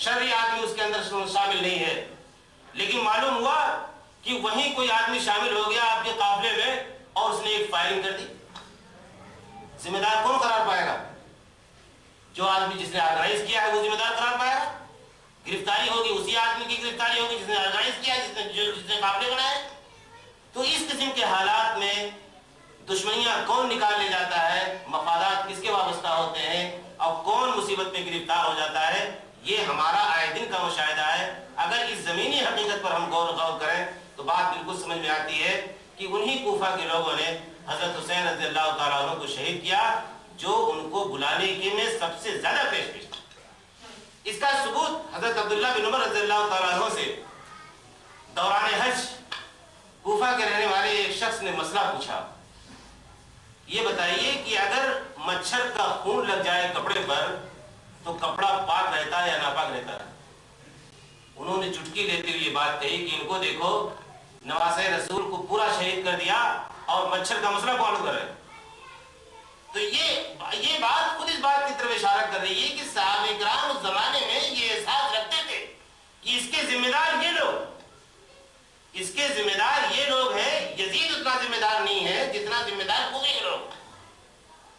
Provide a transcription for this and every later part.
شرعی آدمی اس کے اندر شامل نہیں ہے، لیکن معلوم ہوا کہ وہیں کوئی آدمی شامل ہو گیا آپ کے قافلے میں اور اس نے ایک فائرنگ کر دی، ذمہ دار کون قرار پائے گا؟ جو آدمی جس نے آرگنائز کیا ہے وہ ذمہ دار قرار پائے گا، گرفتاری ہوگی اسی آدمی کی گرفتاری ہوگی جس نے آرگنائز کیا، جس نے قافلے بنائے۔ تو اس قسم کے حالات میں دشمنیاں کون نکال لے جاتا ہے، مفادات کس کے وابستہ ہوتے ہیں اور کون مصیبت میں گرفتار ہو جاتا ہے، یہ ہمارا آئے دن کا مشاہدہ ہے۔ اگر اس زمینی حقیقت پر ہم غور کریں تو بات بالکل سمجھ میں آتی ہے کہ انہی کوفہ کے لوگوں نے حضرت حسین رضی اللہ تعالیٰ عنہ کو شہید کیا جو ان کو بلانے کے میں سب سے زیادہ پیش تھا۔ اس کا ثبوت حضرت عبداللہ بن عمر رضی اللہ تعالیٰ عنہ سے دوران حج کوفہ کے رہنے والے ایک شخص نے مسئلہ پوچھا، یہ بتائیے کہ اگر مچھر کا خون لگ جائے کپڑے پر تو کپڑا پاک رہتا ہے یا ناپاک رہتا ہے؟ انہوں نے چٹکی لیتے ہوئے یہ بات کہی کہ ان کو دیکھو نواسۂ رسول کو پورا شہید کر دیا اور مچھر کا مسئلہ فالو کر رہے ہیں۔ تو یہ بات خود اس بات کی طرف اشارہ کر رہی ہے کہ صحابہ کرام اس زمانے میں یہ احساس رکھتے تھے کہ اس کے ذمہ دار یہ لوگ ہیں، یزید اتنا ذمہ دار نہیں ہے جتنا ذمہ دار کوفے کے لوگ۔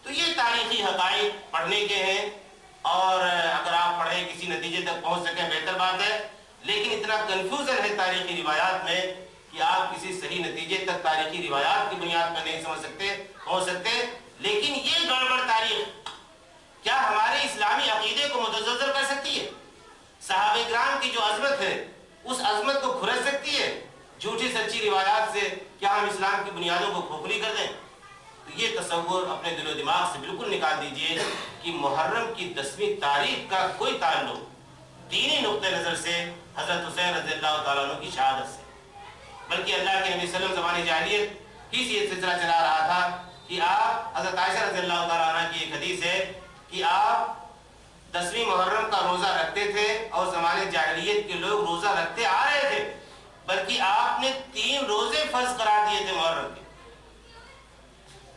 تو یہ تاریخی حقائق پڑھنے کے ہیں، اور اگر آپ پڑھیں کسی نتیجے تک پہنچ سکیں بہتر بات ہے، لیکن اتنا کنفیوژن ہے تاریخی روایات میں کہ آپ کسی صحیح نتیجے تک تاریخی روایات کی بنیاد پر نہیں پہنچ سکتے۔ لیکن یہ گڑبڑ تاریخ کیا ہمارے اسلامی عقیدے کو متزلزل کر سکتی ہے؟ صحابہ کرام کی جو عظمت ہے اس عظمت کو کھرچ سکتی ہے؟ جھوٹی سچی روایات سے کیا ہم اسلام کی بنیادوں کو کھوکھلی کر دیں؟ تو یہ تصور اپنے دل و دماغ سے بالکل نکال دیجئے کہ محرم کی 10ویں تاریخ کا کوئی تعلق دینی نقطہ نظر سے حضرت حسین رضی اللہ تعالیٰ عنہ کی شہادت سے، بلکہ اللہ کے نبی صلی اللہ علیہ وسلم زمانے جاہلیت ہی سے یہ سلسلہ چلا رہا تھا کہ آپ، حضرت عائشہ رضی اللہ تعالیٰ عنہ کی ایک حدیث ہے کہ آپ 10ویں محرم کا روزہ رکھتے تھے اور زمانے جاہلیت کے لوگ روزہ رکھتے آ رہے تھے، بلکہ آپ نے 3 روزے فرض قرار دیے تھے محرم کے۔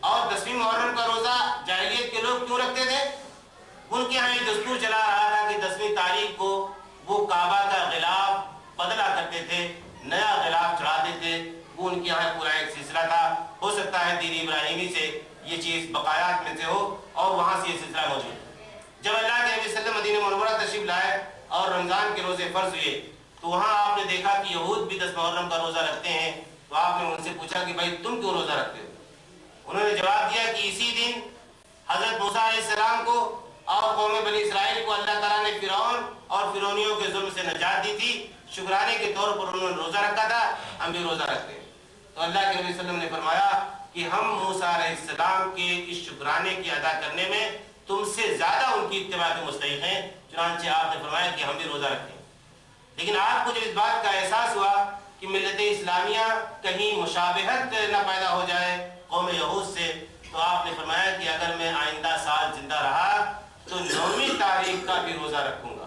اور 10ویں محرم کا روزہ جاہلیت کے لوگ کیوں رکھتے تھے؟ ان کے یہاں ایک دستور چلا رہا تھا کہ 10ویں تاریخ کو وہ کعبہ کا غلاف بدلا کرتے تھے، نیا غلاف چڑھاتے تھے، وہ ان کے یہاں پورا ایک سلسلہ تھا۔ ہو سکتا ہے دین ابراہیمی سے یہ چیز بقایات میں سے ہو اور وہاں سے یہ سلسلہ موجود ہے۔ جب اللہ کے نبی صلی اللہ علیہ وسلم مدینہ منورہ تشریف لائے اور رمضان کے روزے فرض ہوئے تو وہاں آپ نے دیکھا کہ یہود بھی 10 محرم کا روزہ رکھتے ہیں، تو آپ نے ان سے پوچھا کہ بھائی تم کیوں روزہ رکھتے ہو؟ انہوں نے جواب دیا کہ اسی دن حضرت موسیٰ علیہ السلام کو اور قوم بنی اسرائیل کو اللہ تعالیٰ نے فرعون اور فرعونیوں کے ظلم سے نجات دی تھی، شکرانے کے طور پر انہوں نے روزہ رکھا تھا، ہم بھی روزہ رکھتے ہیں۔ تو اللہ کے نبی صلی اللہ علیہ وسلم نے فرمایا کہ ہم موسیٰ علیہ السلام کے اس شکرانے کی ادا کرنے میں تم سے زیادہ ان کی اتباع کے مستحق ہیں، چنانچہ آپ نے فرمایا کہ ہم بھی روزہ رکھتے ہیں۔ لیکن آپ کو جب اس بات کا احساس ہوا کہ ملت اسلامیہ کہیں مشابہت نہ پیدا ہو جائے قوم یہود سے، تو آپ نے فرمایا کہ اگر میں آئندہ سال زندہ رہا تو 9ویں تاریخ کا بھی روزہ رکھوں گا۔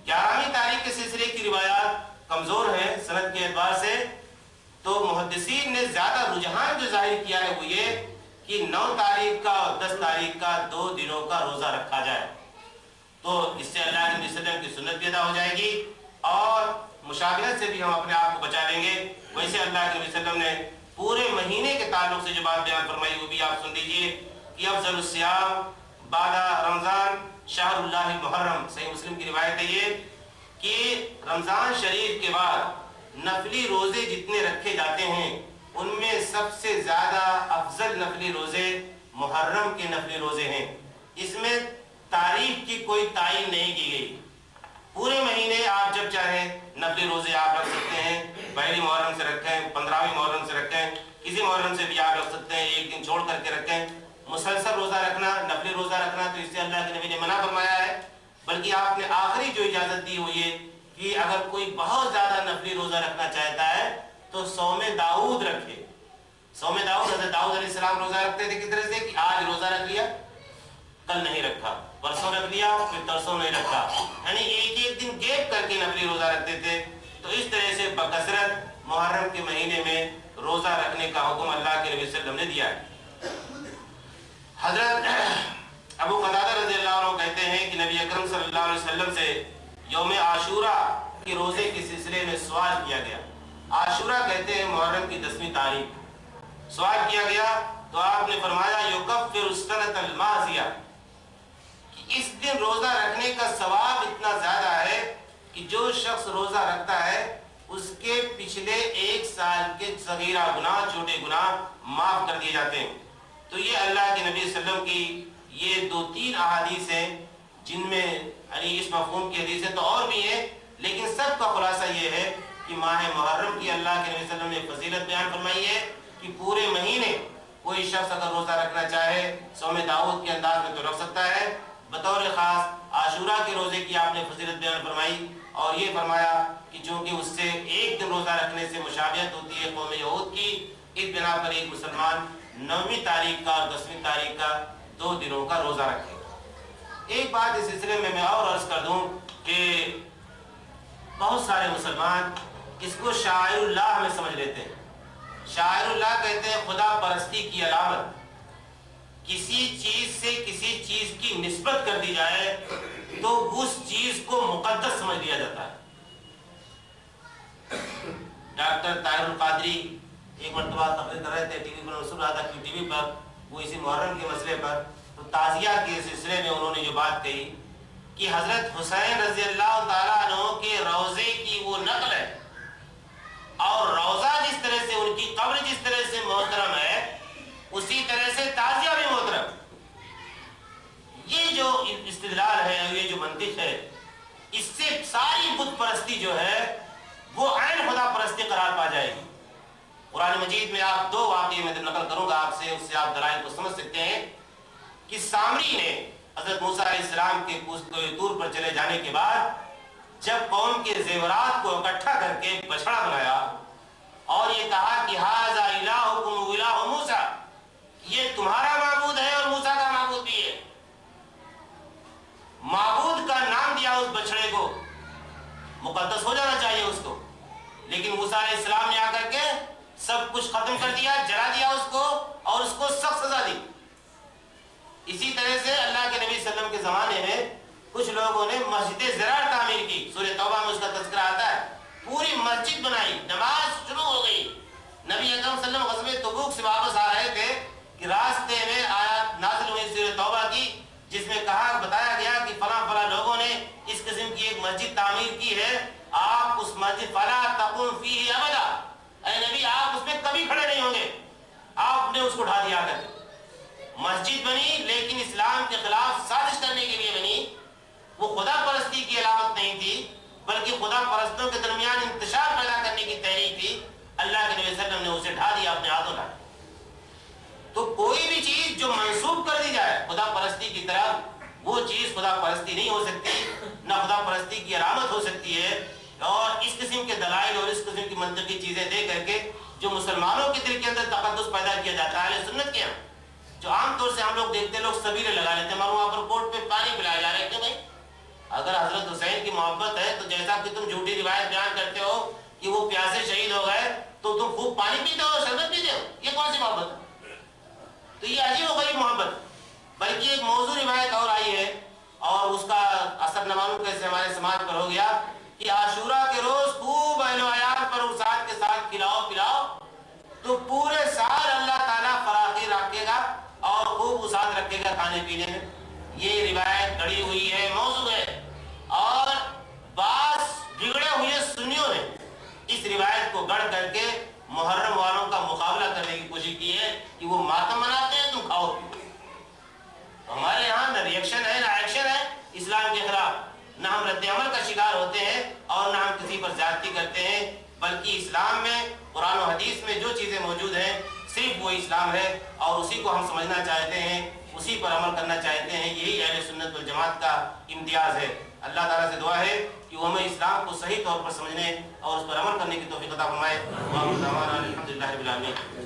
11ویں تاریخ کے سلسلے کی روایات کمزور ہیں سند کے اعتبار سے، تو محدثین نے زیادہ رجحان جو ظاہر کیا ہے وہ یہ کہ 9 تاریخ کا اور 10 تاریخ کا 2 دنوں کا روزہ رکھا جائے، تو اس سے اللہ کے نبی صلی اللہ علیہ وسلم کی سنت بھی ادا ہو جائے گی اور مشابہت سے بھی ہم اپنے آپ کو بچا لیں گے۔ ویسے اللہ کے نبی صلی اللہ علیہ وسلم نے پورے مہینے کے تعلق سے جو بات بیان فرمائی وہ بھی آپ سن لیجئے کہ افضل الصیام بعد رمضان شہر اللہ المحرم، صحیح مسلم کی روایت ہے یہ کہ رمضان شریف کے بعد نفلی روزے جتنے رکھے جاتے ہیں ان میں سب سے زیادہ افضل نفلی روزے محرم کے نفلی روزے ہیں۔ اس میں تاریخ کی کوئی تعین نہیں کی گئی، پورے مہینے آپ جب چاہیں نفلی روزے آپ رکھ سکتے ہیں، پہلی محرم سے رکھیں، 15ویں محرم سے رکھیں، کسی محرم سے بھی آپ رکھ سکتے ہیں، ایک دن چھوڑ کر کے رکھیں۔ مسلسل روزہ رکھنا، نفلی روزہ رکھنا تو اس سے اللہ کے نبی نے منع فرمایا ہے، بلکہ آپ نے آخری جو اجازت دی وہ یہ کہ اگر کوئی بہت زیادہ نفلی روزہ رکھنا چاہتا ہے تو صوم داؤد رکھے۔ صوم داؤد، حضرت داؤد علیہ السلام روزہ رکھتے تھے کس طرح سے کہ آج روزہ رکھ لیا، کل نہیں رکھا، پرسوں رکھ لیا، پھر ترسوں نہیں رکھا، یعنی ایک دن گیپ کر کے نفلی روزہ رکھتے تھے۔ تو اس طرح سے بکثرت محرم کے مہینے میں روزہ رکھنے کا حکم اللہ کے نبی صلی اللہ علیہ وسلم نے دیا ہے۔ حضرت ابو قتادہ رضی اللہ عنہ کہتے ہیں کہ نبی اکرم صلی اللہ علیہ وسلم سے یوم عاشورہ کے روزے کے سلسلے میں سوال کیا گیا. عاشورہ کہتے ہیں محرم کی 10ویں تاریخ. سوال کیا گیا تو آپ نے فرمایا یکفر السنۃ الماضیہ، کہ اس دن روزہ رکھنے کا ثواب اتنا زیادہ ہے کہ جو شخص روزہ رکھتا ہے اس کے پچھلے 1 سال کے صغیرہ گناہ، چھوٹے گناہ معاف کر دیے جاتے ہیں. تو یہ اللہ کے نبی صلی اللہ علیہ وسلم کی یہ 2-3 احادیث ہیں جن میں اس مفہوم کی حدیث ہے تو اور بھی ہیں، لیکن سب کا خلاصہ یہ ہے کہ ماہ محرم کی اللہ کے نبی صلی اللہ علیہ وسلم نے فضیلت بیان فرمائی ہے کہ پورے مہینے کوئی شخص اگر روزہ رکھنا چاہے صوم داؤد کے انداز میں تو رکھ سکتا ہے. بطور خاص عاشورہ کے روزے کی آپ نے فضیلت بیان فرمائی اور یہ فرمایا کہ چونکہ اس سے 1 دن روزہ رکھنے سے مشابہت ہوتی ہے قوم یہود کی، اس بنا پر ایک مسلمان 9ویں تاریخ کا اور 10ویں تاریخ کا 2 دنوں کا روزہ رکھے. ایک بات اس سلسلے میں اور عرض کر دوں کہ بہت سارے مسلمان اس کو شاعر اللہ میں سمجھ لیتے ہیں. شاعر اللہ کہتے ہیں خدا پرستی کی علامت، کسی چیز سے کسی چیز کی نسبت کر دی جائے تو اس چیز کو مقدس سمجھ لیا جاتا ہے. ڈاکٹر طاہر القادری ایک مرتبہ تقریر کر رہے تھے ٹی وی پر، سن رہا تھا ٹی وی پر، وہ اسی محرم کے مسئلے پر، تو تعزیہ کے سلسلے میں انہوں نے جو بات کہی کہ حضرت حسین رضی اللہ تعالیٰ عنہ کے روضے کی وہ نقل ہے اور روضہ جس طرح سے ان کی قبر جس طرح سے محترم ہے اسی طرح سے تعزیہ بھی محترم. یہ جو استدلال ہے، یہ جو منطق ہے، اس سے ساری بت پرستی جو ہے وہ عین خدا پرستی قرار پا جائے گی. قرآن مجید میں آپ 2 واقعے میں نقل کروں گا آپ سے، اس سے آپ دلائل کو سمجھ سکتے ہیں کہ سامری نے حضرت موسیٰ علیہ السلام کے طور پر چلے جانے کے بعد جب قوم کے زیورات کو اکٹھا کر کے بچڑا بنایا اور یہ کہا کہ ھذا الہکم و الہ موسیٰ، یہ تمہارا معبود ہے اور موسیٰ کا معبود بھی ہے. معبود کا نام دیا اس بچڑے کو، مقدس ہو جانا چاہیے اس کو، لیکن موسیٰ علیہ السلام نے آ کر کے سب کچھ ختم کر دیا، جلا دیا اس کو اور اس کو سخت سزا دی. اسی طرح سے اللہ کے نبی صلی اللہ علیہ وسلم کے زمانے میں کچھ لوگوں نے مسجد زرار تعمیر کی، سورہ توبہ میں اس کا تذکرہ آتا ہے. پوری مسجد بنائی، نماز شروع ہو گئی. نبی اکرم صلی اللہ علیہ وسلم غزوہ تبوک سے واپس آ رہے تھے کہ راستے میں آیات نازل ہوئی سورہ توبہ کی، جس میں بتایا گیا کہ فلاں فلاں لوگوں نے اس قسم کی ایک مسجد تعمیر کی ہے، آپ اس مسجد فلا تقم فیہ ابدا، اے نبی آپ اس میں کبھی کھڑے نہیں ہوں گے. آپ نے اس کو اٹھا دیا کر مسجد بنی، لیکن اسلام کے خلاف سازش کرنے کے لیے بنی. وہ خدا پرستی کی علامت نہیں تھی بلکہ خدا پرستوں کے درمیان انتشار پیدا کرنے کی تحریک تھی. اللہ کے نبی صلی اللہ علیہ وسلم نے اسے ڈھا دیا اپنے ہاتھوں ڈھا. تو کوئی بھی چیز جو منسوب کر دی جائے خدا پرستی کی طرف، وہ چیز خدا پرستی نہیں ہو سکتی، نہ خدا پرستی کی علامت ہو سکتی ہے. اور اس قسم کے دلائل اور اس قسم کی منطقی چیزیں دے کر کے جو مسلمانوں کے دل کے اندر تقدس پیدا کیا جاتا ہے اہل سنت کے یہاں، جو عام طور سے ہم لوگ دیکھتے ہیں لوگ سبیلے لگا لیتے ہیں، ہمارے وہاں پر کوٹ پہ پانی پلایا جا رہا ہے. کیوں بھائی؟ اگر حضرت حسین کی محبت ہے تو جیسا کہ تم جھوٹی روایت بیان کرتے ہو کہ وہ پیاسے شہید ہو گئے تو تم خوب پانی پیتے ہو، شربت پیتے ہو، یہ کون سی محبت ہے؟ تو یہ عجیب و غریب محبت. بلکہ ایک موضوع روایت اور آئی ہے اور اس کا اثر نہ معلوم کیسے ہمارے سماج پر ہو گیا کہ عاشورہ کے روز خوب اہل و عیال پر وسعت کے ساتھ کھلاؤ پلاؤ تو پورے سال اللہ تعالیٰ فراخی رکھے گا اور خوب وسعت رکھے گا کھانے پینے میں. یہ روایت گڑی ہوئی ہے، موضوع ہے. اور بعض بگڑے ہوئے سنیوں نے اس روایت کو گڑھ کر کے محرم والوں کا مقابلہ کرنے کی کوشش کی ہے کہ وہ ماتم مناتے ہیں تم کھاؤ پیو. ہمارے یہاں نہ ریئیکشن ہے نہ ایکشن ہے اسلام کے خلاف، نہ ہم رد عمل کا شکار ہوتے ہیں اور نہ ہم کسی پر زیادتی کرتے ہیں. بلکہ اسلام میں قرآن و حدیث میں جو چیزیں موجود ہیں صرف وہ اسلام ہے اور اسی کو ہم سمجھنا چاہتے ہیں، اسی پر عمل کرنا چاہتے ہیں. یہی اہل سنت والجماعت کا امتیاز ہے. اللہ تعالیٰ سے دعا ہے کہ وہ ہمیں اسلام کو صحیح طور پر سمجھنے اور اس پر عمل کرنے کی توفیق عطا فرمائے. الحمد للہ رب العالمین.